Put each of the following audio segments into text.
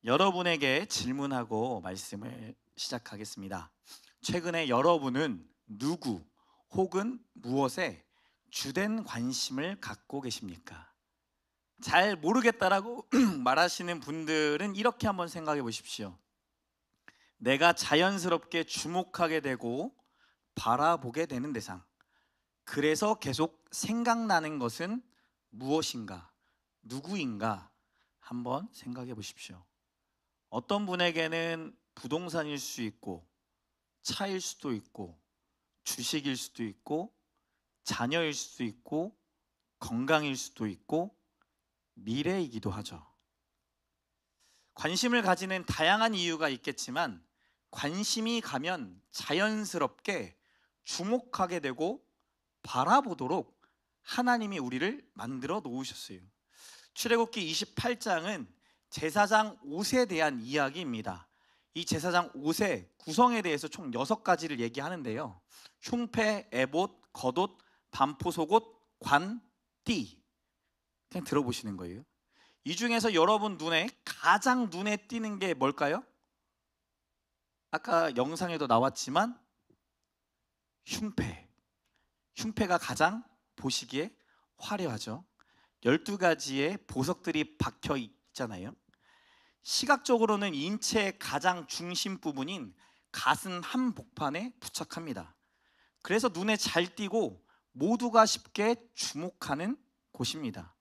여러분에게 질문하고 말씀을 시작하겠습니다. 최근에 여러분은 누구 혹은 무엇에 주된 관심을 갖고 계십니까? 잘 모르겠다라고 말하시는 분들은 이렇게 한번 생각해 보십시오. 내가 자연스럽게 주목하게 되고 바라보게 되는 대상. 그래서 계속 생각나는 것은 무엇인가? 누구인가? 한번 생각해 보십시오. 어떤 분에게는 부동산일 수 있고, 차일 수도 있고, 주식일 수도 있고, 자녀일 수도 있고, 건강일 수도 있고, 미래이기도 하죠. 관심을 가지는 다양한 이유가 있겠지만, 관심이 가면 자연스럽게 주목하게 되고 바라보도록 하나님이 우리를 만들어 놓으셨어요. 출애굽기 28장은 제사장 옷에 대한 이야기입니다. 이 제사장 옷의 구성에 대해서 총 6가지를 얘기하는데요. 흉패, 에봇, 겉옷, 반포 속옷, 관, 띠. 그냥 들어보시는 거예요. 이 중에서 여러분 눈에 가장 눈에 띄는 게 뭘까요? 아까 영상에도 나왔지만 흉패. 흉패가 가장 보시기에 화려하죠. 12가지의 보석들이 박혀 있잖아요. 시각적으로는 인체의 가장 중심 부분인 가슴 한복판에 부착합니다. 그래서 눈에 잘 띄고 모두가 쉽게 주목하는 곳입니다.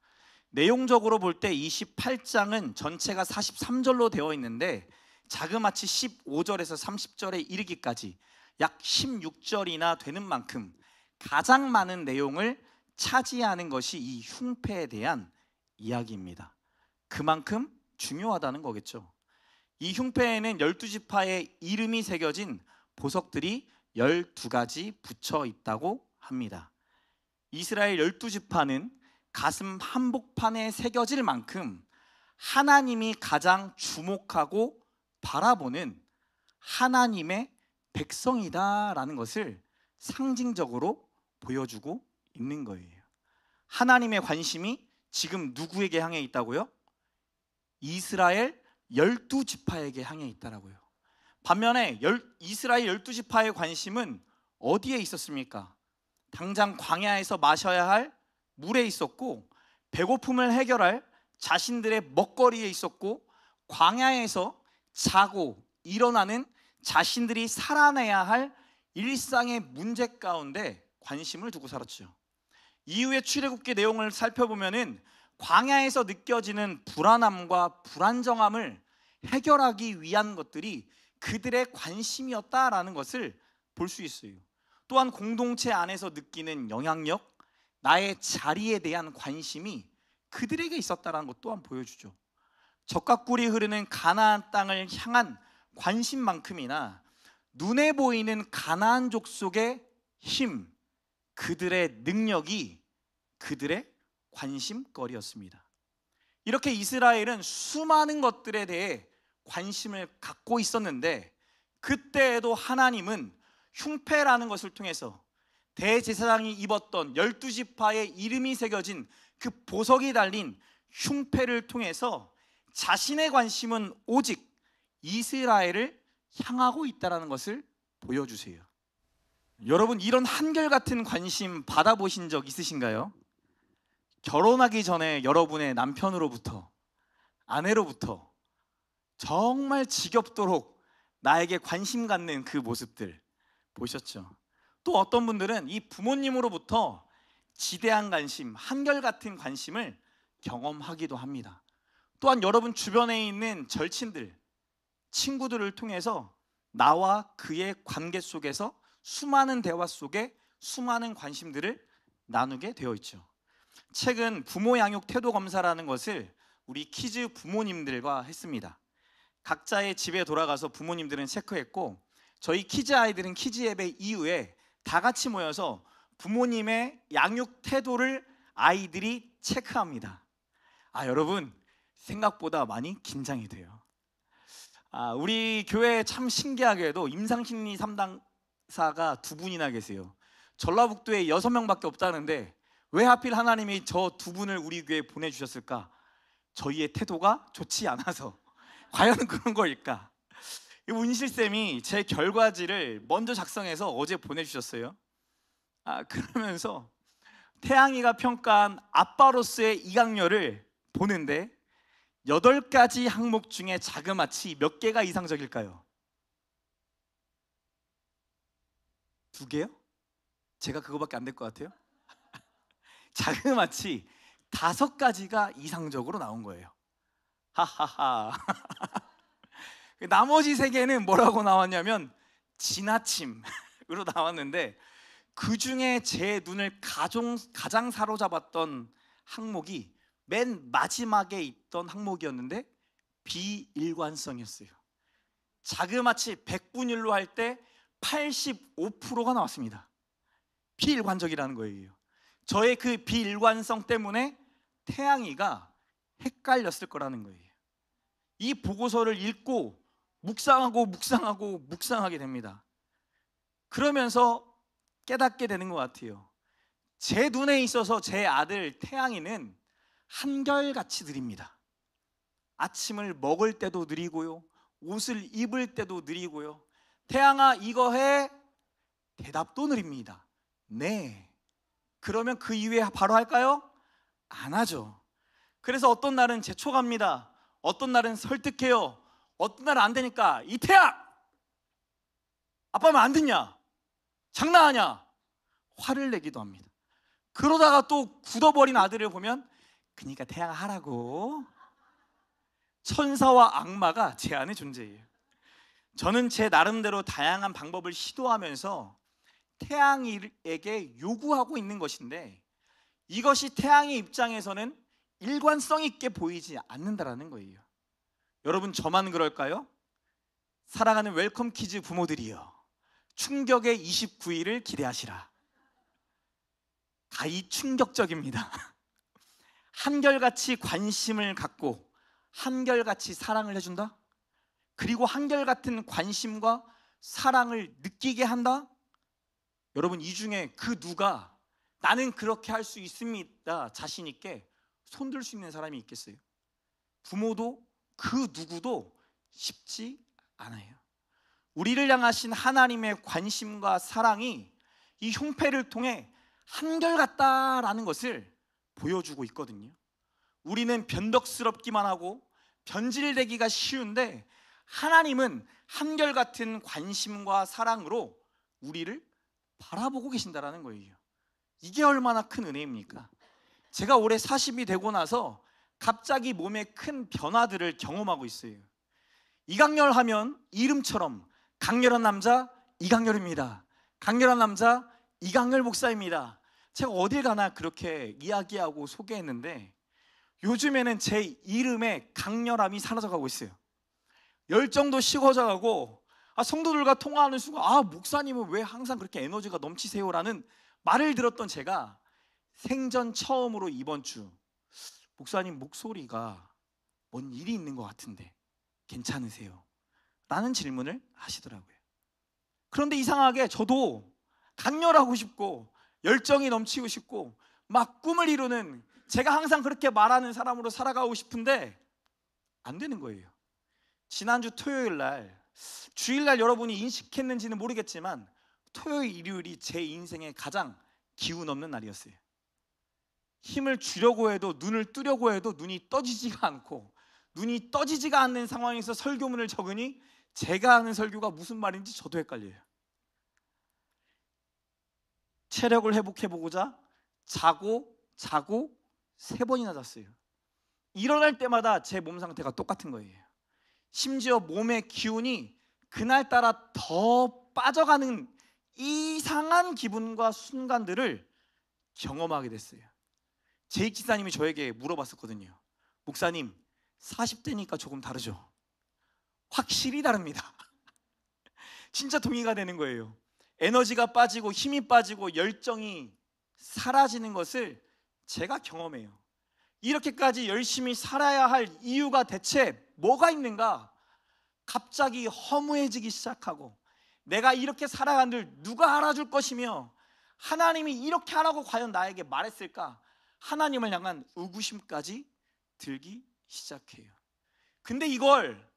내용적으로 볼 때 28장은 전체가 43절로 되어 있는데 자그마치 15절에서 30절에 이르기까지 약 16절이나 되는 만큼 가장 많은 내용을 차지하는 것이 이 흉패에 대한 이야기입니다. 그만큼 중요하다는 거겠죠. 이 흉패에는 12지파의 이름이 새겨진 보석들이 12가지 붙여 있다고 합니다. 이스라엘 12지파는 가슴 한복판에 새겨질 만큼 하나님이 가장 주목하고 바라보는 하나님의 백성이다라는 것을 상징적으로 보여주고 있는 거예요. 하나님의 관심이 지금 누구에게 향해 있다고요? 이스라엘 12지파에게 향해 있다라고요. 반면에 이스라엘 12지파의 관심은 어디에 있었습니까? 당장 광야에서 마셔야 할 물에 있었고, 배고픔을 해결할 자신들의 먹거리에 있었고, 광야에서 자고 일어나는 자신들이 살아내야 할 일상의 문제 가운데 관심을 두고 살았죠. 이후에 출애굽기 내용을 살펴보면은 광야에서 느껴지는 불안함과 불안정함을 해결하기 위한 것들이 그들의 관심이었다라는 것을 볼 수 있어요. 또한 공동체 안에서 느끼는 영향력, 나의 자리에 대한 관심이 그들에게 있었다라는 것 또한 보여주죠. 젖과 꿀이 흐르는 가나안 땅을 향한 관심만큼이나 눈에 보이는 가나안 족속의 힘, 그들의 능력이 그들의 관심거리였습니다. 이렇게 이스라엘은 수많은 것들에 대해 관심을 갖고 있었는데, 그때에도 하나님은 흉패라는 것을 통해서 대제사장이 입었던 12지파의 이름이 새겨진 그 보석이 달린 흉패를 통해서 자신의 관심은 오직 이스라엘을 향하고 있다는 것을 보여주세요. 여러분, 이런 한결같은 관심 받아보신 적 있으신가요? 결혼하기 전에 여러분의 남편으로부터, 아내로부터 정말 지겹도록 나에게 관심 갖는 그 모습들 보셨죠? 또 어떤 분들은 이 부모님으로부터 지대한 관심, 한결같은 관심을 경험하기도 합니다. 또한 여러분 주변에 있는 절친들, 친구들을 통해서 나와 그의 관계 속에서 수많은 대화 속에 수많은 관심들을 나누게 되어 있죠. 최근 부모 양육 태도 검사라는 것을 우리 키즈 부모님들과 했습니다. 각자의 집에 돌아가서 부모님들은 체크했고, 저희 키즈 아이들은 키즈 예배 이후에 다 같이 모여서 부모님의 양육 태도를 아이들이 체크합니다. 여러분, 생각보다 많이 긴장이 돼요. 우리 교회에 참 신기하게도 임상심리 상담사가 2분이나 계세요. 전라북도에 6명밖에 없다는데 왜 하필 하나님이 저 2분을 우리 교회에 보내주셨을까? 저희의 태도가 좋지 않아서 과연 그런 거일까? 이 운실쌤이 제 결과지를 먼저 작성해서 어제 보내주셨어요. 그러면서 태양이가 평가한 아빠로서의 이강렬을 보는데 8가지 항목 중에 자그마치 몇 개가 이상적일까요? 2개요? 제가 그거밖에 안 될 것 같아요? 자그마치 5가지가 이상적으로 나온 거예요. 하하하. 나머지 3개는 뭐라고 나왔냐면 지나침으로 나왔는데, 그 중에 제 눈을 가장 사로잡았던 항목이 맨 마지막에 있던 항목이었는데 비일관성이었어요. 자그마치 100분율로 할 때 85%가 나왔습니다. 비일관적이라는 거예요. 저의 그 비일관성 때문에 태양이가 헷갈렸을 거라는 거예요. 이 보고서를 읽고 묵상하게 됩니다. 그러면서 깨닫게 되는 것 같아요. 제 눈에 있어서 제 아들 태양이는 한결같이 느립니다. 아침을 먹을 때도 느리고요, 옷을 입을 때도 느리고요. 태양아 이거 해? 대답도 느립니다. 네. 그러면 그 이후에 바로 할까요? 안 하죠. 그래서 어떤 날은 재촉합니다. 어떤 날은 설득해요. 어떤 날은 안 되니까 이태양! 아빠 말 안 듣냐? 장난하냐? 화를 내기도 합니다. 그러다가 또 굳어버린 아들을 보면 그러니까 태양아 하라고. 천사와 악마가 제 안에 존재해요. 저는 제 나름대로 다양한 방법을 시도하면서 태양에게 요구하고 있는 것인데, 이것이 태양의 입장에서는 일관성 있게 보이지 않는다라는 거예요. 여러분 저만 그럴까요? 사랑하는 웰컴 키즈 부모들이여, 충격의 29일을 기대하시라. 가히 충격적입니다. 한결같이 관심을 갖고 한결같이 사랑을 해준다? 그리고 한결같은 관심과 사랑을 느끼게 한다? 여러분 이 중에 그 누가 나는 그렇게 할 수 있습니다 자신 있게 손들 수 있는 사람이 있겠어요? 부모도 그 누구도 쉽지 않아요. 우리를 향하신 하나님의 관심과 사랑이 이 형패를 통해 한결같다라는 것을 보여주고 있거든요. 우리는 변덕스럽기만 하고 변질되기가 쉬운데, 하나님은 한결같은 관심과 사랑으로 우리를 바라보고 계신다라는 거예요. 이게 얼마나 큰 은혜입니까? 제가 올해 40이 되고 나서 갑자기 몸에 큰 변화들을 경험하고 있어요. 이강렬 하면 이름처럼 강렬한 남자 이강렬입니다. 강렬한 남자 이강렬 목사입니다. 제가 어딜 가나 그렇게 이야기하고 소개했는데, 요즘에는 제 이름에 강렬함이 사라져가고 있어요. 열정도 식어져가고, 성도들과 통화하는 순간 목사님은 왜 항상 그렇게 에너지가 넘치세요라는 말을 들었던 제가 생전 처음으로 이번 주 목사님 목소리가 뭔 일이 있는 것 같은데 괜찮으세요? 라는 질문을 하시더라고요. 그런데 이상하게 저도 강렬하고 싶고 열정이 넘치고 싶고 막 꿈을 이루는, 제가 항상 그렇게 말하는 사람으로 살아가고 싶은데 안 되는 거예요. 지난주 토요일 날, 주일날 여러분이 인식했는지는 모르겠지만 토요일, 일요일이 제 인생의 가장 기운 없는 날이었어요. 힘을 주려고 해도, 눈을 뜨려고 해도 눈이 떠지지가 않고, 눈이 떠지지가 않는 상황에서 설교문을 적으니 제가 하는 설교가 무슨 말인지 저도 헷갈려요. 체력을 회복해보고자 자고 3번이나 잤어요. 일어날 때마다 제 몸 상태가 똑같은 거예요. 심지어 몸의 기운이 그날따라 더 빠져가는 이상한 기분과 순간들을 경험하게 됐어요. 제익 지사님이 저에게 물어봤었거든요. 목사님 40대니까 조금 다르죠? 확실히 다릅니다. 진짜 동의가 되는 거예요. 에너지가 빠지고 힘이 빠지고 열정이 사라지는 것을 제가 경험해요. 이렇게까지 열심히 살아야 할 이유가 대체 뭐가 있는가? 갑자기 허무해지기 시작하고, 내가 이렇게 살아간들 누가 알아줄 것이며, 하나님이 이렇게 하라고 과연 나에게 말했을까? 하나님을 향한 의구심까지 들기 시작해요. 근데 이걸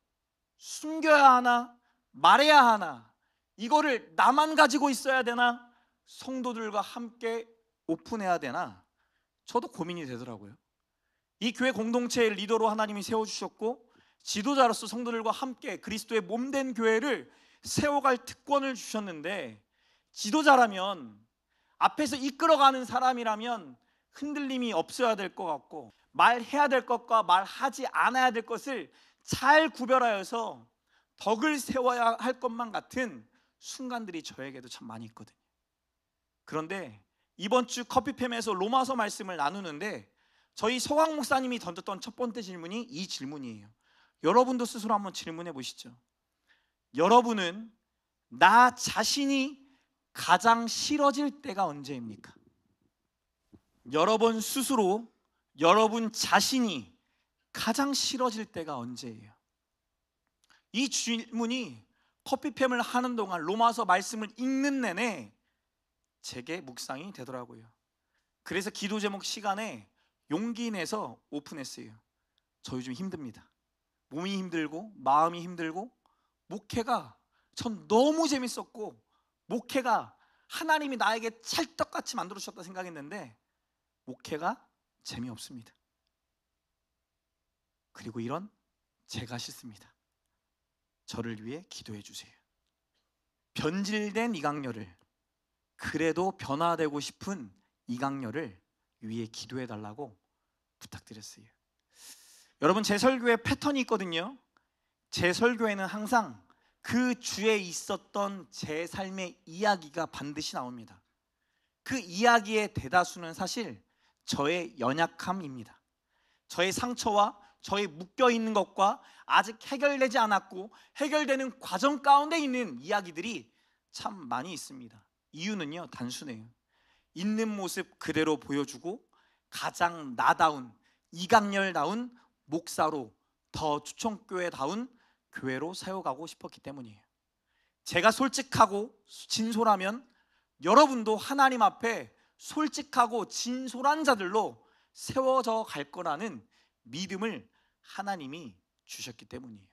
숨겨야 하나? 말해야 하나? 이거를 나만 가지고 있어야 되나? 성도들과 함께 오픈해야 되나? 저도 고민이 되더라고요. 이 교회 공동체의 리더로 하나님이 세워주셨고, 지도자로서 성도들과 함께 그리스도의 몸된 교회를 세워갈 특권을 주셨는데, 지도자라면, 앞에서 이끌어가는 사람이라면 흔들림이 없어야 될 것 같고, 말해야 될 것과 말하지 않아야 될 것을 잘 구별하여서 덕을 세워야 할 것만 같은 순간들이 저에게도 참 많이 있거든요. 그런데 이번 주 커피팸에서 로마서 말씀을 나누는데, 저희 서광 목사님이 던졌던 첫 번째 질문이 이 질문이에요. 여러분도 스스로 한번 질문해 보시죠. 여러분은 나 자신이 가장 싫어질 때가 언제입니까? 여러분 스스로, 여러분 자신이 가장 싫어질 때가 언제예요? 이 질문이 커피팸을 하는 동안 로마서 말씀을 읽는 내내 제게 묵상이 되더라고요. 그래서 기도 제목 시간에 용기 내서 오픈했어요. 저 요즘 힘듭니다. 몸이 힘들고 마음이 힘들고, 목회가 전 너무 재밌었고, 목회가 하나님이 나에게 찰떡같이 만들어 주셨다 생각했는데 목회가 재미없습니다. 그리고 이런 제가 싫습니다. 저를 위해 기도해 주세요. 변질된 이강렬을, 그래도 변화되고 싶은 이강렬을 위해 기도해 달라고 부탁드렸어요. 여러분, 제 설교에 패턴이 있거든요. 제 설교에는 항상 그 주에 있었던 제 삶의 이야기가 반드시 나옵니다. 그 이야기의 대다수는 사실 저의 연약함입니다. 저의 상처와 저의 묶여있는 것과 아직 해결되지 않았고 해결되는 과정 가운데 있는 이야기들이 참 많이 있습니다. 이유는요, 단순해요. 있는 모습 그대로 보여주고 가장 나다운, 이강렬다운 목사로, 더 추천교회다운 교회로 세워가고 싶었기 때문이에요. 제가 솔직하고 진솔하면 여러분도 하나님 앞에 솔직하고 진솔한 자들로 세워져 갈 거라는 믿음을 하나님이 주셨기 때문이에요.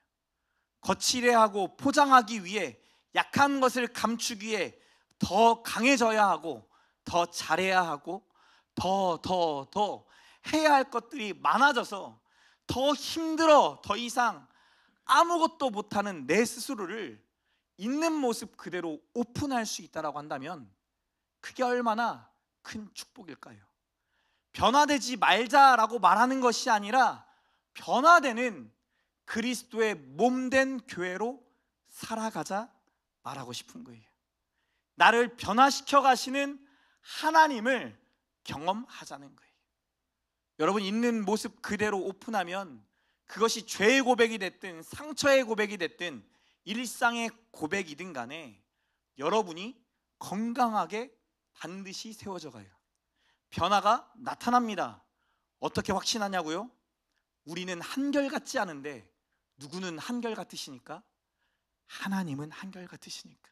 거칠해하고 포장하기 위해, 약한 것을 감추기 위해 더 강해져야 하고, 더 잘해야 하고, 더 해야 할 것들이 많아져서 더 힘들어, 더 이상 아무것도 못하는 내 스스로를 있는 모습 그대로 오픈할 수 있다고 한다면 그게 얼마나 큰 축복일까요? 변화되지 말자라고 말하는 것이 아니라 변화되는 그리스도의 몸된 교회로 살아가자 말하고 싶은 거예요. 나를 변화시켜 가시는 하나님을 경험하자는 거예요. 여러분, 있는 모습 그대로 오픈하면 그것이 죄의 고백이 됐든 상처의 고백이 됐든 일상의 고백이든 간에 여러분이 건강하게 반드시 세워져 가요. 변화가 나타납니다. 어떻게 확신하냐고요? 우리는 한결같지 않은데 누구는 한결같으시니까? 하나님은 한결같으시니까.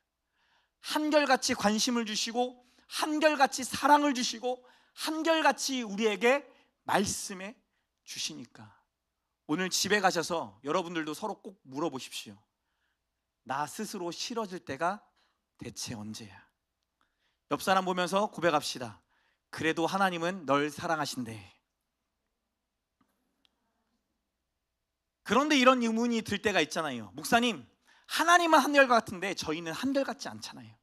한결같이 관심을 주시고, 한결같이 사랑을 주시고, 한결같이 우리에게 말씀해 주시니까. 오늘 집에 가셔서 여러분들도 서로 꼭 물어보십시오. 나 스스로 싫어질 때가 대체 언제야? 옆 사람 보면서 고백합시다. 그래도 하나님은 널 사랑하신대. 그런데 이런 의문이 들 때가 있잖아요. 목사님, 하나님은 한결같은데 저희는 한결같지 않잖아요.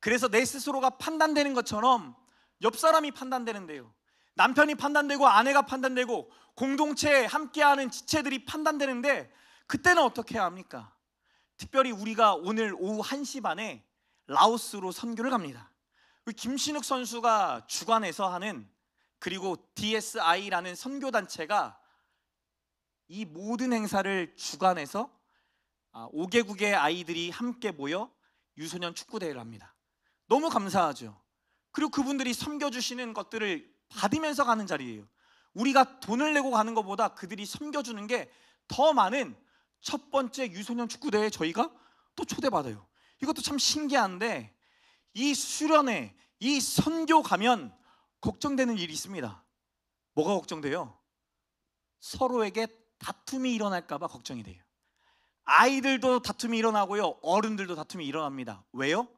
그래서 내 스스로가 판단되는 것처럼 옆 사람이 판단되는데요, 남편이 판단되고 아내가 판단되고 공동체에 함께하는 지체들이 판단되는데 그때는 어떻게 해야 합니까? 특별히 우리가 오늘 오후 1시 반에 라오스로 선교를 갑니다. 김신욱 선수가 주관해서 하는, 그리고 DSI라는 선교단체가 이 모든 행사를 주관해서 5개국의 아이들이 함께 모여 유소년 축구대회를 합니다. 너무 감사하죠. 그리고 그분들이 섬겨주시는 것들을 받으면서 가는 자리예요. 우리가 돈을 내고 가는 것보다 그들이 섬겨주는 게 더 많은 첫 번째 유소년 축구대회에 저희가 또 초대받아요. 이것도 참 신기한데, 이 수련회, 이 선교 가면 걱정되는 일이 있습니다. 뭐가 걱정돼요? 서로에게 다툼이 일어날까 봐 걱정이 돼요. 아이들도 다툼이 일어나고요, 어른들도 다툼이 일어납니다. 왜요?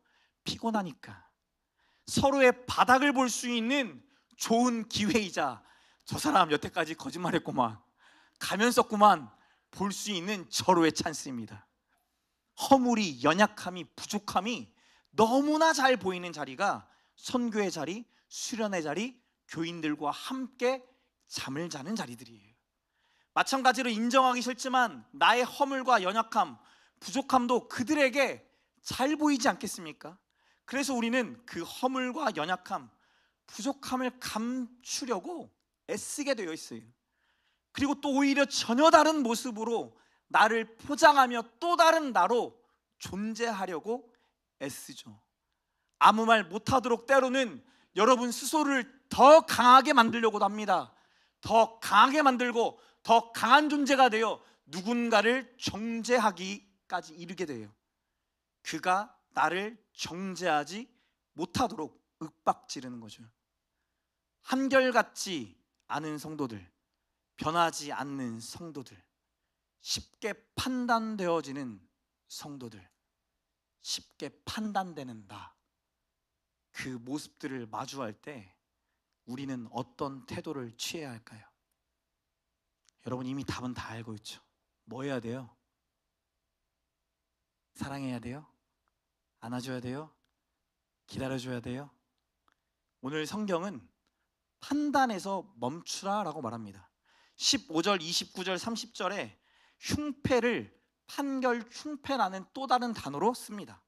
피곤하니까. 서로의 바닥을 볼 수 있는 좋은 기회이자 저 사람 여태까지 거짓말했구만, 가면 썼구만 볼 수 있는 절호의 찬스입니다. 허물이, 연약함이, 부족함이 너무나 잘 보이는 자리가 선교의 자리, 수련의 자리, 교인들과 함께 잠을 자는 자리들이에요. 마찬가지로 인정하기 싫지만 나의 허물과 연약함, 부족함도 그들에게 잘 보이지 않겠습니까? 그래서 우리는 그 허물과 연약함, 부족함을 감추려고 애쓰게 되어 있어요. 그리고 또 오히려 전혀 다른 모습으로 나를 포장하며 또 다른 나로 존재하려고 애쓰죠. 아무 말 못하도록 때로는 여러분 스스로를 더 강하게 만들려고도 합니다. 더 강하게 만들고 더 강한 존재가 되어 누군가를 정죄하기까지 이르게 돼요. 그가 나를 정죄하지 못하도록 윽박지르는 거죠. 한결같지 않은 성도들, 변하지 않는 성도들, 쉽게 판단되어지는 성도들, 쉽게 판단되는 나, 그 모습들을 마주할 때 우리는 어떤 태도를 취해야 할까요? 여러분 이미 답은 다 알고 있죠. 뭐 해야 돼요? 사랑해야 돼요? 안아줘야 돼요? 기다려줘야 돼요? 오늘 성경은 판단에서 멈추라 라고 말합니다. 15절, 29절, 30절에 흉패를 판결, 흉패라는 또 다른 단어로 씁니다.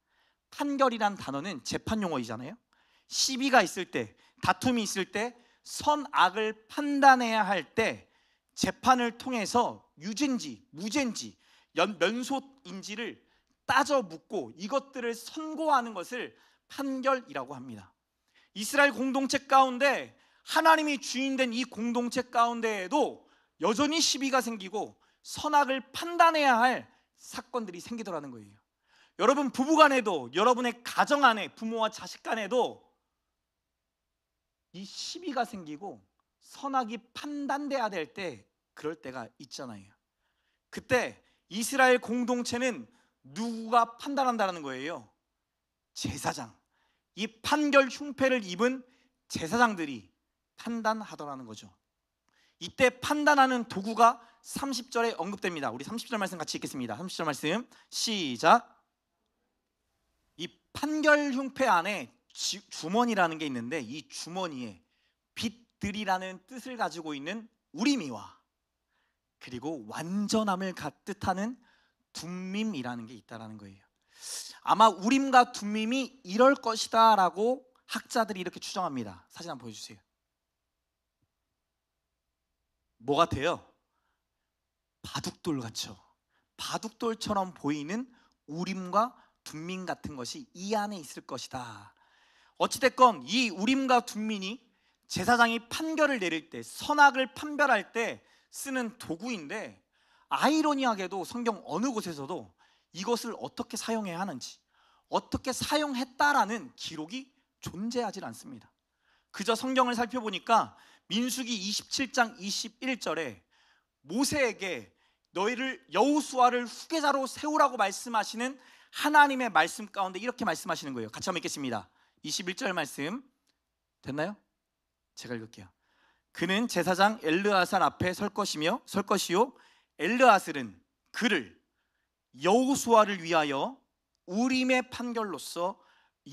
판결이란 단어는 재판 용어이잖아요. 시비가 있을 때, 다툼이 있을 때, 선악을 판단해야 할 때 재판을 통해서 유죄인지 무죄인지 면소인지를 따져 묻고 이것들을 선고하는 것을 판결이라고 합니다. 이스라엘 공동체 가운데 하나님이 주인된 이 공동체 가운데에도 여전히 시비가 생기고 선악을 판단해야 할 사건들이 생기더라는 거예요. 여러분 부부간에도, 여러분의 가정 안에, 부모와 자식 간에도 이 시비가 생기고 선악이 판단돼야 될 때, 그럴 때가 있잖아요. 그때 이스라엘 공동체는 누가 판단한다는 거예요? 제사장. 이 판결 흉패를 입은 제사장들이 판단하더라는 거죠. 이때 판단하는 도구가 30절에 언급됩니다. 우리 30절 말씀 같이 읽겠습니다. 30절 말씀 시작. 이 판결 흉패 안에 주머니라는 게 있는데 이 주머니에 빛들이라는 뜻을 가지고 있는 우림이와 그리고 완전함을 뜻하는 둠밈이라는 게 있다는 거예요. 아마 우림과 둠밈이 이럴 것이다 라고 학자들이 이렇게 추정합니다. 사진 한번 보여주세요. 뭐 같아요? 바둑돌 같죠? 바둑돌처럼 보이는 우림과 둠밈 같은 것이 이 안에 있을 것이다. 어찌됐건 이 우림과 둠밈이 제사장이 판결을 내릴 때, 선악을 판별할 때 쓰는 도구인데, 아이러니하게도 성경 어느 곳에서도 이것을 어떻게 사용해야 하는지, 어떻게 사용했다라는 기록이 존재하지 않습니다. 그저 성경을 살펴보니까 민수기 27장 21절에 모세에게 너희를 여호수아를 후계자로 세우라고 말씀하시는 하나님의 말씀 가운데 이렇게 말씀하시는 거예요. 같이 한번 읽겠습니다. 21절 말씀 됐나요? 제가 읽을게요. 그는 제사장 엘르아살 앞에 설 것이요 엘르아살은 그를 여호수아를 위하여 우림의 판결로서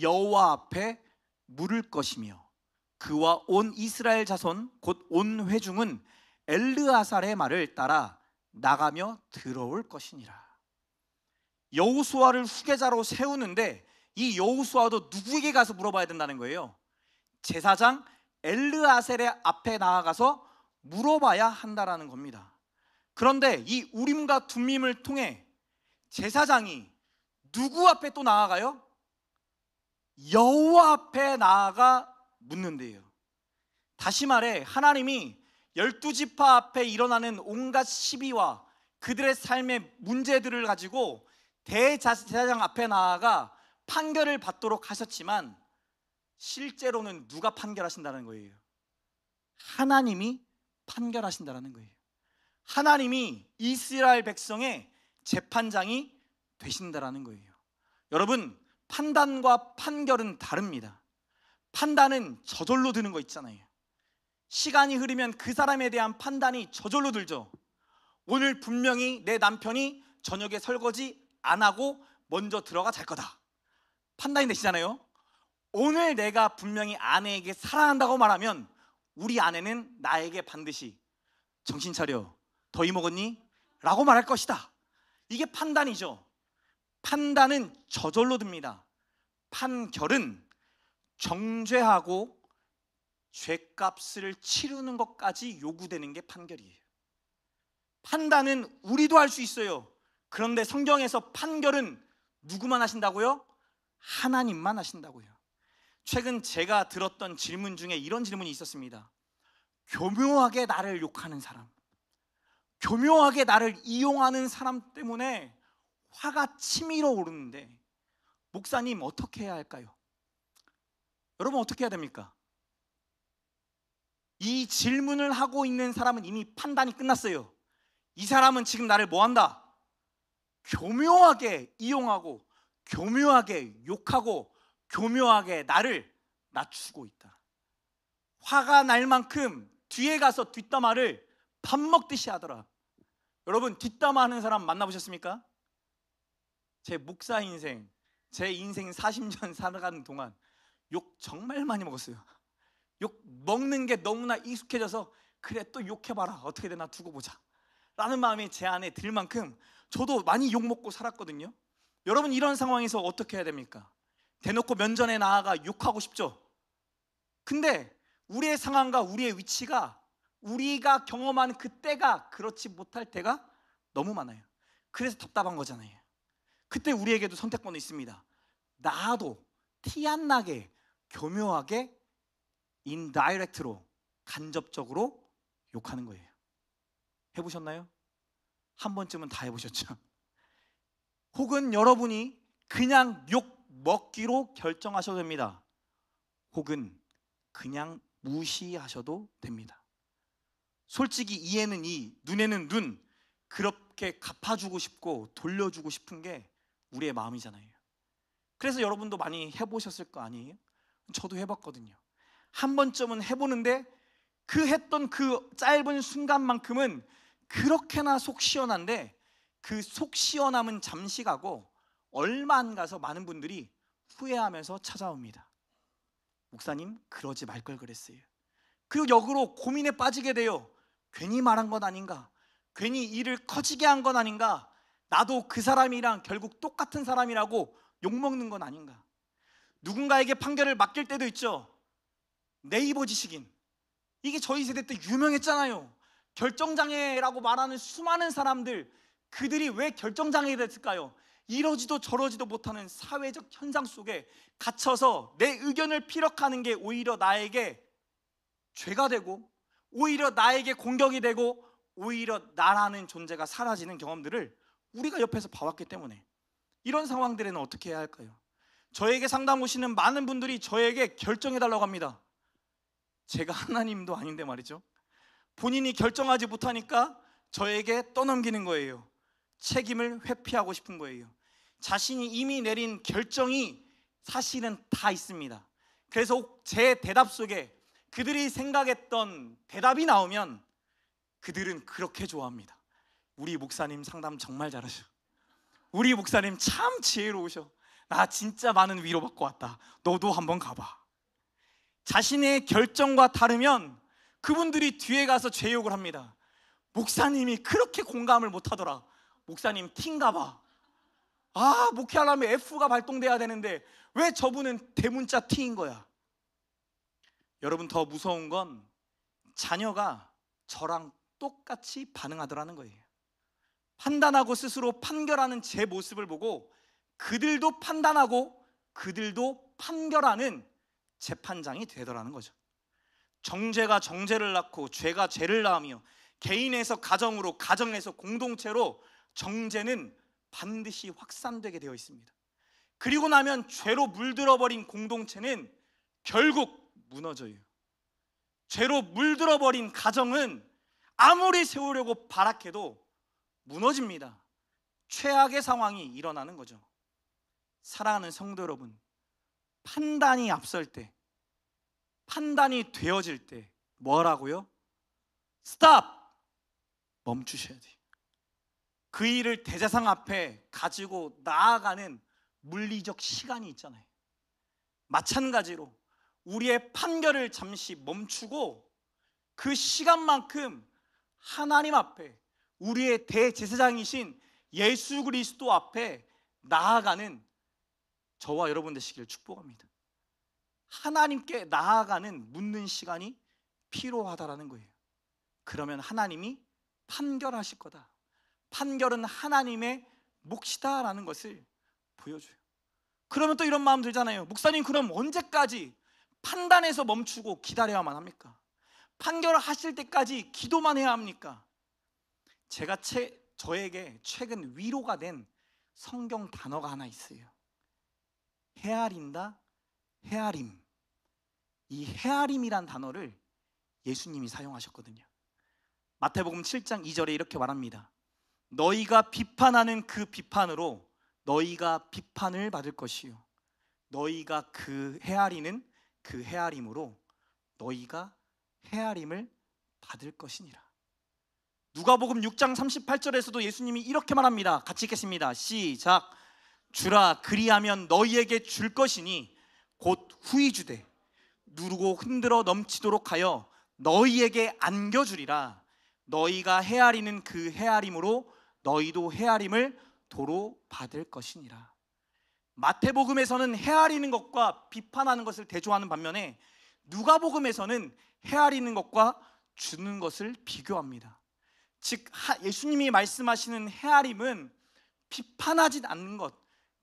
여호와 앞에 물을 것이며 그와 온 이스라엘 자손 곧 온 회중은 엘르아살의 말을 따라 나가며 들어올 것이니라. 여호수아를 후계자로 세우는데 이 여호수아도 누구에게 가서 물어봐야 된다는 거예요? 제사장 엘르아살의 앞에 나아가서 물어봐야 한다라는 겁니다. 그런데 이 우림과 둠밈을 통해 제사장이 누구 앞에 또 나아가요? 여호와 앞에 나아가 묻는데요. 다시 말해 하나님이 12지파 앞에 일어나는 온갖 시비와 그들의 삶의 문제들을 가지고 대제사장 앞에 나아가 판결을 받도록 하셨지만 실제로는 누가 판결하신다는 거예요? 하나님이 판결하신다는 거예요. 하나님이 이스라엘 백성의 재판장이 되신다라는 거예요. 여러분, 판단과 판결은 다릅니다. 판단은 저절로 드는 거 있잖아요. 시간이 흐르면 그 사람에 대한 판단이 저절로 들죠. 오늘 분명히 내 남편이 저녁에 설거지 안 하고 먼저 들어가 잘 거다, 판단이 되시잖아요. 오늘 내가 분명히 아내에게 사랑한다고 말하면 우리 아내는 나에게 반드시 정신 차려, 더위 먹었니? 라고 말할 것이다. 이게 판단이죠. 판단은 저절로 듭니다. 판결은 정죄하고 죄값을 치르는 것까지 요구되는 게 판결이에요. 판단은 우리도 할 수 있어요. 그런데 성경에서 판결은 누구만 하신다고요? 하나님만 하신다고요. 최근 제가 들었던 질문 중에 이런 질문이 있었습니다. 교묘하게 나를 욕하는 사람, 교묘하게 나를 이용하는 사람 때문에 화가 치밀어 오르는데 목사님 어떻게 해야 할까요? 여러분, 어떻게 해야 됩니까? 이 질문을 하고 있는 사람은 이미 판단이 끝났어요. 이 사람은 지금 나를 뭐한다? 교묘하게 이용하고 교묘하게 욕하고 교묘하게 나를 낮추고 있다. 화가 날 만큼 뒤에 가서 뒷담화를 밥 먹듯이 하더라. 여러분, 뒷담화 하는 사람 만나보셨습니까? 제 목사 인생, 제 인생 40년 살아가는 동안 욕 정말 많이 먹었어요. 욕 먹는 게 너무나 익숙해져서 그래 또 욕해봐라, 어떻게 되나 두고 보자 라는 마음이 제 안에 들 만큼 저도 많이 욕먹고 살았거든요. 여러분, 이런 상황에서 어떻게 해야 됩니까? 대놓고 면전에 나아가 욕하고 싶죠. 근데 우리의 상황과 우리의 위치가 우리가 경험한 그때가 그렇지 못할 때가 너무 많아요. 그래서 답답한 거잖아요. 그때 우리에게도 선택권이 있습니다. 나도 티 안 나게 교묘하게 인다이렉트로 간접적으로 욕하는 거예요. 해보셨나요? 한 번쯤은 다 해보셨죠? 혹은 여러분이 그냥 욕 먹기로 결정하셔도 됩니다. 혹은 그냥 무시하셔도 됩니다. 솔직히 이에는 이, 눈에는 눈, 그렇게 갚아주고 싶고 돌려주고 싶은 게 우리의 마음이잖아요. 그래서 여러분도 많이 해보셨을 거 아니에요? 저도 해봤거든요. 한 번쯤은 해보는데 그 했던 그 짧은 순간만큼은 그렇게나 속 시원한데 그 속 시원함은 잠시 가고 얼마 안 가서 많은 분들이 후회하면서 찾아옵니다. 목사님, 그러지 말 걸 그랬어요. 그리고 역으로 고민에 빠지게 돼요. 괜히 말한 건 아닌가? 괜히 일을 커지게 한 건 아닌가? 나도 그 사람이랑 결국 똑같은 사람이라고 욕먹는 건 아닌가? 누군가에게 판결을 맡길 때도 있죠. 네이버 지식인, 이게 저희 세대 때 유명했잖아요. 결정장애라고 말하는 수많은 사람들, 그들이 왜 결정장애가 됐을까요? 이러지도 저러지도 못하는 사회적 현상 속에 갇혀서 내 의견을 피력하는 게 오히려 나에게 죄가 되고 오히려 나에게 공격이 되고 오히려 나라는 존재가 사라지는 경험들을 우리가 옆에서 봐왔기 때문에 이런 상황들에는 어떻게 해야 할까요? 저에게 상담 오시는 많은 분들이 저에게 결정해달라고 합니다. 제가 하나님도 아닌데 말이죠. 본인이 결정하지 못하니까 저에게 떠넘기는 거예요. 책임을 회피하고 싶은 거예요. 자신이 이미 내린 결정이 사실은 다 있습니다. 그래서 제 대답 속에 그들이 생각했던 대답이 나오면 그들은 그렇게 좋아합니다. 우리 목사님 상담 정말 잘하셔. 우리 목사님 참 지혜로우셔. 나 진짜 많은 위로받고 왔다. 너도 한번 가봐. 자신의 결정과 다르면 그분들이 뒤에 가서 죄 욕을 합니다. 목사님이 그렇게 공감을 못하더라. 목사님 T인가 봐. 아, 목회하려면 F가 발동돼야 되는데 왜 저분은 대문자 T인 거야? 여러분, 더 무서운 건 자녀가 저랑 똑같이 반응하더라는 거예요. 판단하고 스스로 판결하는 제 모습을 보고 그들도 판단하고 그들도 판결하는 재판장이 되더라는 거죠. 정죄가 정죄를 낳고 죄가 죄를 낳으며 개인에서 가정으로, 가정에서 공동체로 정죄는 반드시 확산되게 되어 있습니다. 그리고 나면 죄로 물들어버린 공동체는 결국 무너져요. 죄로 물들어버린 가정은 아무리 세우려고 발악해도 무너집니다. 최악의 상황이 일어나는 거죠. 사랑하는 성도 여러분, 판단이 앞설 때, 판단이 되어질 때 뭐라고요? 스탑! 멈추셔야 돼요. 그 일을 대제사장 앞에 가지고 나아가는 물리적 시간이 있잖아요. 마찬가지로 우리의 판결을 잠시 멈추고 그 시간만큼 하나님 앞에, 우리의 대제사장이신 예수 그리스도 앞에 나아가는 저와 여러분 되시기를 축복합니다. 하나님께 나아가는 묻는 시간이 필요하다라는 거예요. 그러면 하나님이 판결하실 거다, 판결은 하나님의 몫이다라는 것을 보여줘요. 그러면 또 이런 마음 들잖아요. 목사님, 그럼 언제까지 판단에서 멈추고 기다려야만 합니까? 판결을 하실 때까지 기도만 해야 합니까? 제가 저에게 최근 위로가 된 성경 단어가 하나 있어요. 헤아린다, 헤아림. 이 헤아림이란 단어를 예수님이 사용하셨거든요. 마태복음 7장 2절에 이렇게 말합니다. 너희가 비판하는 그 비판으로 너희가 비판을 받을 것이요, 너희가 그 헤아리는 그 헤아림으로 너희가 헤아림을 받을 것이니라. 누가복음 6장 38절에서도 예수님이 이렇게 말합니다. 같이 읽겠습니다. 시작. 주라, 그리하면 너희에게 줄 것이니 곧 후히 주되 누르고 흔들어 넘치도록 하여 너희에게 안겨주리라. 너희가 헤아리는 그 헤아림으로 너희도 헤아림을 도로 받을 것이니라. 마태복음에서는 헤아리는 것과 비판하는 것을 대조하는 반면에 누가복음에서는 헤아리는 것과 주는 것을 비교합니다. 즉 예수님이 말씀하시는 헤아림은 비판하지 않는 것,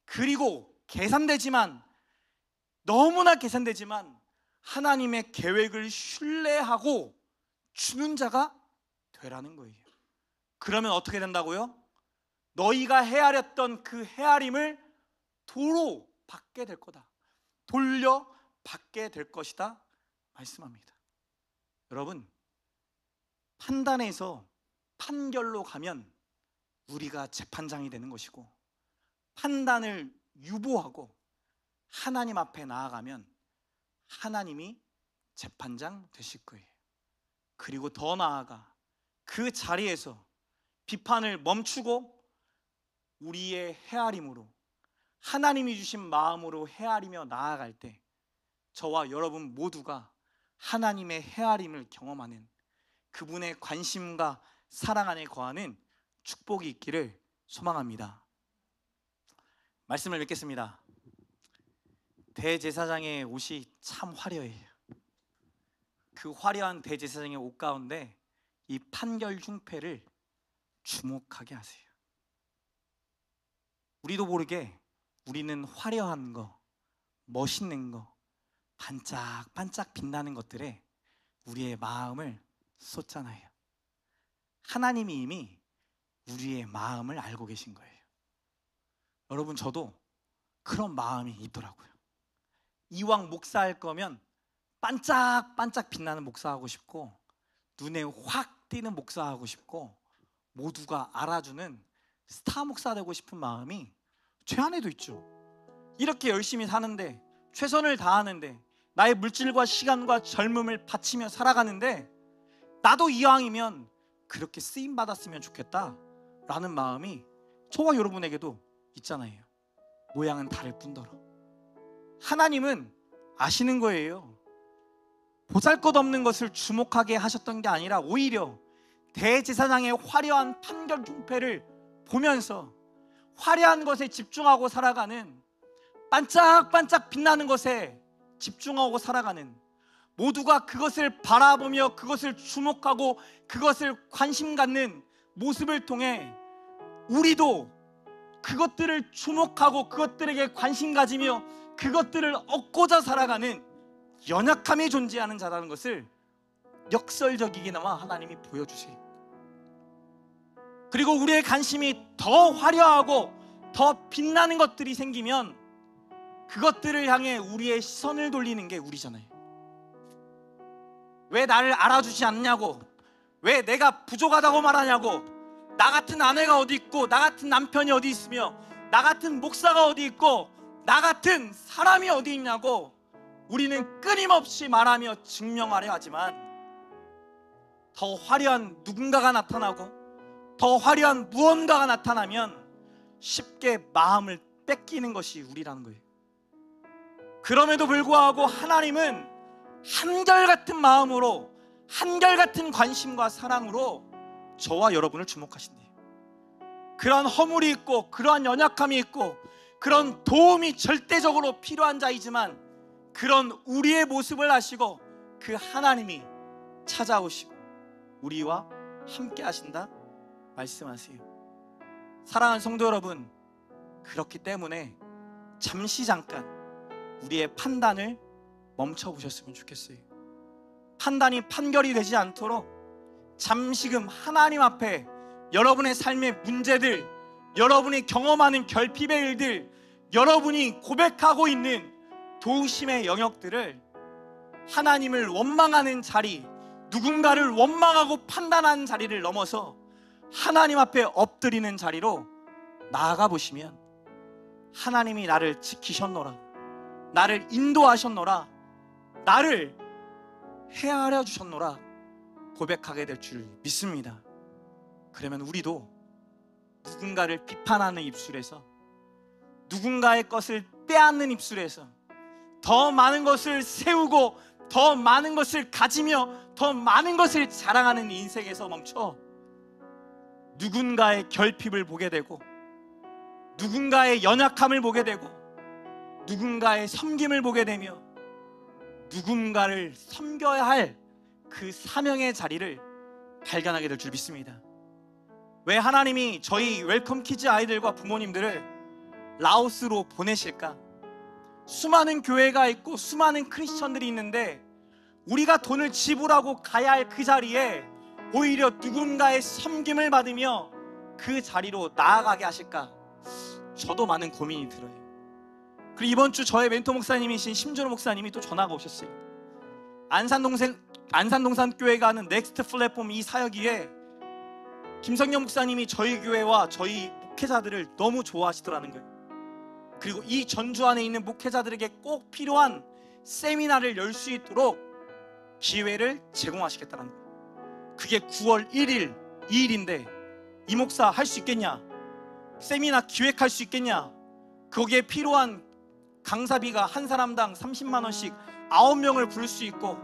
그리고 계산되지만, 너무나 계산되지만 하나님의 계획을 신뢰하고 주는 자가 되라는 거예요. 그러면 어떻게 된다고요? 너희가 헤아렸던 그 헤아림을 도로 받게 될 거다, 돌려 받게 될 것이다 말씀합니다. 여러분, 판단에서 판결로 가면 우리가 재판장이 되는 것이고, 판단을 유보하고 하나님 앞에 나아가면 하나님이 재판장 되실 거예요. 그리고 더 나아가 그 자리에서 비판을 멈추고 우리의 헤아림으로, 하나님이 주신 마음으로 헤아리며 나아갈 때 저와 여러분 모두가 하나님의 헤아림을 경험하는, 그분의 관심과 사랑 안에 거하는 축복이 있기를 소망합니다. 말씀을 맺겠습니다. 대제사장의 옷이 참 화려해요. 그 화려한 대제사장의 옷 가운데 이 판결 중패를 주목하게 하세요. 우리도 모르게 우리는 화려한 거, 멋있는 거, 반짝반짝 빛나는 것들에 우리의 마음을 쏟잖아요. 하나님이 이미 우리의 마음을 알고 계신 거예요. 여러분, 저도 그런 마음이 있더라고요. 이왕 목사할 거면 반짝반짝 빛나는 목사하고 싶고, 눈에 확 띄는 목사하고 싶고, 모두가 알아주는 스타 목사 되고 싶은 마음이 제 안에도 있죠. 이렇게 열심히 사는데, 최선을 다하는데, 나의 물질과 시간과 젊음을 바치며 살아가는데, 나도 이왕이면 그렇게 쓰임 받았으면 좋겠다 라는 마음이 저와 여러분에게도 있잖아요. 모양은 다를 뿐더러 하나님은 아시는 거예요. 보잘것없는 것을 주목하게 하셨던 게 아니라 오히려 대제사장의 화려한 판결 중패를 보면서 화려한 것에 집중하고 살아가는, 반짝반짝 빛나는 것에 집중하고 살아가는, 모두가 그것을 바라보며 그것을 주목하고 그것을 관심 갖는 모습을 통해 우리도 그것들을 주목하고 그것들에게 관심 가지며 그것들을 얻고자 살아가는 연약함이 존재하는 자라는 것을 역설적이기나마 하나님이 보여주세요. 그리고 우리의 관심이 더 화려하고 더 빛나는 것들이 생기면 그것들을 향해 우리의 시선을 돌리는 게 우리잖아요. 왜 나를 알아주지 않냐고, 왜 내가 부족하다고 말하냐고, 나 같은 아내가 어디 있고, 나 같은 남편이 어디 있으며, 나 같은 목사가 어디 있고, 나 같은 사람이 어디 있냐고 우리는 끊임없이 말하며 증명하려 하지만, 더 화려한 누군가가 나타나고 더 화려한 무언가가 나타나면 쉽게 마음을 뺏기는 것이 우리라는 거예요. 그럼에도 불구하고 하나님은 한결같은 마음으로, 한결같은 관심과 사랑으로 저와 여러분을 주목하신대요. 그러한 허물이 있고, 그러한 연약함이 있고, 그런 도움이 절대적으로 필요한 자이지만, 그런 우리의 모습을 아시고 그 하나님이 찾아오시고 우리와 함께 하신다 말씀하세요. 사랑하는 성도 여러분, 그렇기 때문에 잠시 잠깐 우리의 판단을 멈춰보셨으면 좋겠어요. 판단이 판결이 되지 않도록 잠시금 하나님 앞에 여러분의 삶의 문제들, 여러분이 경험하는 결핍의 일들, 여러분이 고백하고 있는 도우심의 영역들을, 하나님을 원망하는 자리, 누군가를 원망하고 판단하는 자리를 넘어서 하나님 앞에 엎드리는 자리로 나아가 보시면, 하나님이 나를 지키셨노라, 나를 인도하셨노라, 나를 헤아려 주셨노라 고백하게 될 줄 믿습니다. 그러면 우리도 누군가를 비판하는 입술에서, 누군가의 것을 빼앗는 입술에서, 더 많은 것을 세우고 더 많은 것을 가지며 더 많은 것을 자랑하는 인생에서 멈춰 누군가의 결핍을 보게 되고, 누군가의 연약함을 보게 되고, 누군가의 섬김을 보게 되며, 누군가를 섬겨야 할 그 사명의 자리를 발견하게 될 줄 믿습니다. 왜 하나님이 저희 웰컴 키즈 아이들과 부모님들을 라오스로 보내실까? 수많은 교회가 있고 수많은 크리스천들이 있는데, 우리가 돈을 지불하고 가야 할 그 자리에 오히려 누군가의 섬김을 받으며 그 자리로 나아가게 하실까? 저도 많은 고민이 들어요. 그리고 이번 주 저의 멘토 목사님이신 심준호 목사님이 또 전화가 오셨어요. 안산동산 교회가 하는 넥스트 플랫폼 이 사역위에 김성년 목사님이 저희 교회와 저희 목회자들을 너무 좋아하시더라는 거예요. 그리고 이 전주 안에 있는 목회자들에게 꼭 필요한 세미나를 열 수 있도록 기회를 제공하시겠다는 거예요. 그게 9월 1일, 2일인데 이 목사 할 수 있겠냐? 세미나 기획할 수 있겠냐? 거기에 필요한 강사비가 한 사람당 30만 원씩 9명을 부를 수 있고,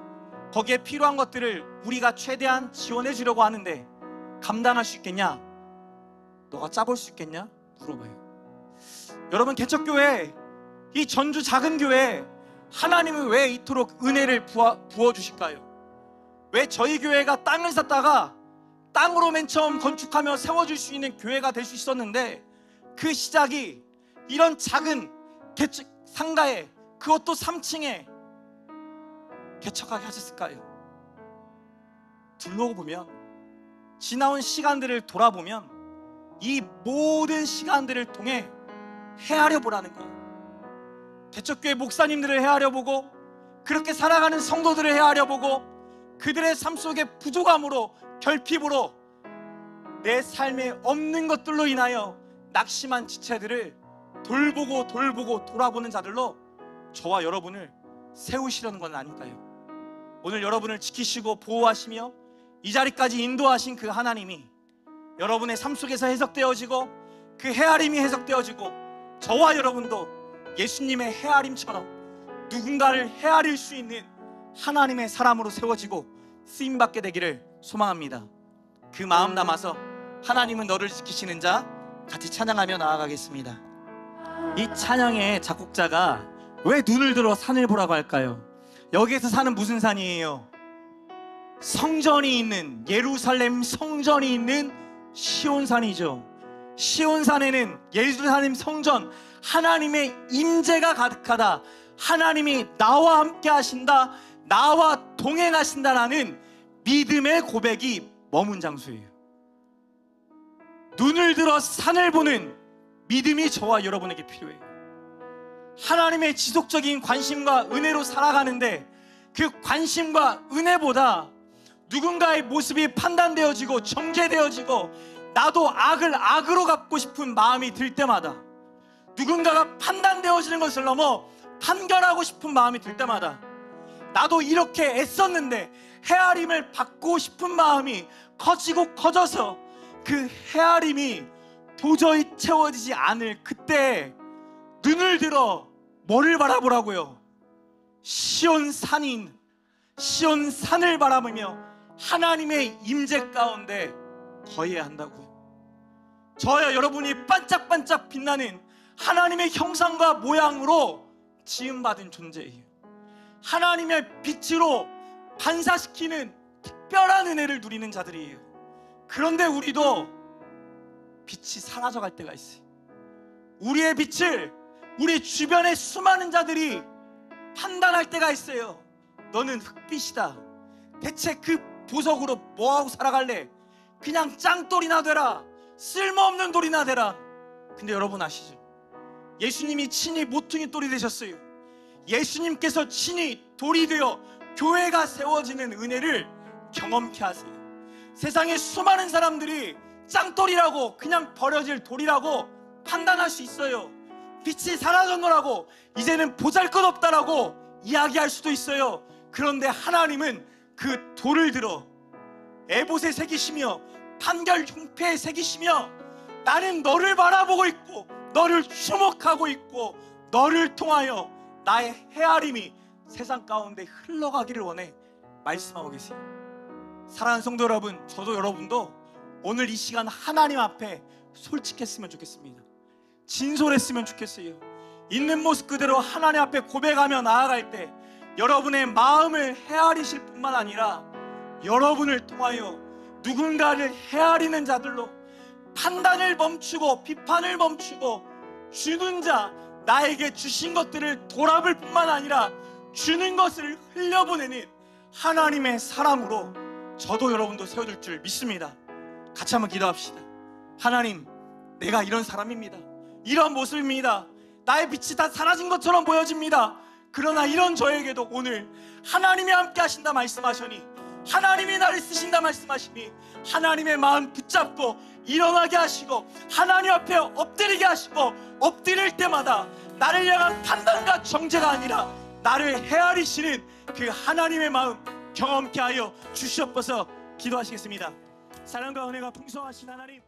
거기에 필요한 것들을 우리가 최대한 지원해 주려고 하는데 감당할 수 있겠냐? 너가 짜볼 수 있겠냐? 물어봐요. 여러분, 개척교회, 이 전주 작은 교회, 하나님은 왜 이토록 은혜를 부어주실까요? 왜 저희 교회가 땅을 샀다가 땅으로 맨 처음 건축하며 세워질 수 있는 교회가 될 수 있었는데, 그 시작이 이런 작은 상가에, 그것도 3층에 개척하게 하셨을까요? 둘러보면, 지나온 시간들을 돌아보면 이 모든 시간들을 통해 헤아려 보라는 거예요. 개척교회 목사님들을 헤아려 보고, 그렇게 살아가는 성도들을 헤아려 보고, 그들의 삶 속의 부족함으로, 결핍으로, 내 삶에 없는 것들로 인하여 낙심한 지체들을 돌보고 돌아보는 자들로 저와 여러분을 세우시려는 건 아닐까요? 오늘 여러분을 지키시고 보호하시며 이 자리까지 인도하신 그 하나님이 여러분의 삶 속에서 해석되어지고, 그 헤아림이 해석되어지고, 저와 여러분도 예수님의 헤아림처럼 누군가를 헤아릴 수 있는 하나님의 사람으로 세워지고 쓰임받게 되기를 소망합니다. 그 마음 담아서 하나님은 너를 지키시는 자 같이 찬양하며 나아가겠습니다. 이 찬양의 작곡자가 왜 눈을 들어 산을 보라고 할까요? 여기에서 산은 무슨 산이에요? 성전이 있는, 예루살렘 성전이 있는 시온산이죠. 시온산에는 예루살렘 성전, 하나님의 임재가 가득하다, 하나님이 나와 함께 하신다, 나와 동행하신다라는 믿음의 고백이 머문 장소예요. 눈을 들어 산을 보는 믿음이 저와 여러분에게 필요해요. 하나님의 지속적인 관심과 은혜로 살아가는데, 그 관심과 은혜보다 누군가의 모습이 판단되어지고 정죄되어지고 나도 악을 악으로 갚고 싶은 마음이 들 때마다, 누군가가 판단되어지는 것을 넘어 판결하고 싶은 마음이 들 때마다, 나도 이렇게 애썼는데 헤아림을 받고 싶은 마음이 커지고 커져서 그 헤아림이 도저히 채워지지 않을 그때 눈을 들어 뭐를 바라보라고요? 시온 산인, 시온 산을 바라보며 하나님의 임재 가운데 거해야 한다고요. 저와 여러분이 반짝반짝 빛나는 하나님의 형상과 모양으로 지음받은 존재예요. 하나님의 빛으로 반사시키는 특별한 은혜를 누리는 자들이에요. 그런데 우리도 빛이 사라져갈 때가 있어요. 우리의 빛을 우리 주변의 수많은 자들이 판단할 때가 있어요. 너는 흑빛이다. 대체 그 보석으로 뭐하고 살아갈래? 그냥 짱돌이나 되라. 쓸모없는 돌이나 되라. 근데 여러분 아시죠? 예수님이 친히 모퉁이 돌이 되셨어요. 예수님께서 친히 돌이 되어 교회가 세워지는 은혜를 경험케 하세요. 세상에 수많은 사람들이 짱돌이라고, 그냥 버려질 돌이라고 판단할 수 있어요. 빛이 사라졌노라고, 이제는 보잘것없다라고 이야기할 수도 있어요. 그런데 하나님은 그 돌을 들어 에봇에 새기시며 판결 흉패에 새기시며, 나는 너를 바라보고 있고 너를 주목하고 있고 너를 통하여 나의 헤아림이 세상 가운데 흘러가기를 원해 말씀하고 계세요. 사랑하는 성도 여러분, 저도 여러분도 오늘 이 시간 하나님 앞에 솔직했으면 좋겠습니다. 진솔했으면 좋겠어요. 있는 모습 그대로 하나님 앞에 고백하며 나아갈 때 여러분의 마음을 헤아리실 뿐만 아니라 여러분을 통하여 누군가를 헤아리는 자들로 판단을 멈추고 비판을 멈추고 주는 자, 나에게 주신 것들을 돌아볼 뿐만 아니라 주는 것을 흘려보내는 하나님의 사람으로 저도 여러분도 세워질 줄 믿습니다. 같이 한번 기도합시다. 하나님, 내가 이런 사람입니다. 이런 모습입니다. 나의 빛이 다 사라진 것처럼 보여집니다. 그러나 이런 저에게도 오늘 하나님이 함께 하신다 말씀하시니, 하나님이 나를 쓰신다 말씀하시니, 하나님의 마음 붙잡고 일어나게 하시고 하나님 앞에 엎드리게 하시고, 엎드릴 때마다 나를 향한 판단과 정죄가 아니라 나를 헤아리시는 그 하나님의 마음 경험케 하여 주시옵소서. 기도하시겠습니다. 사랑과 은혜가 풍성하신 하나님,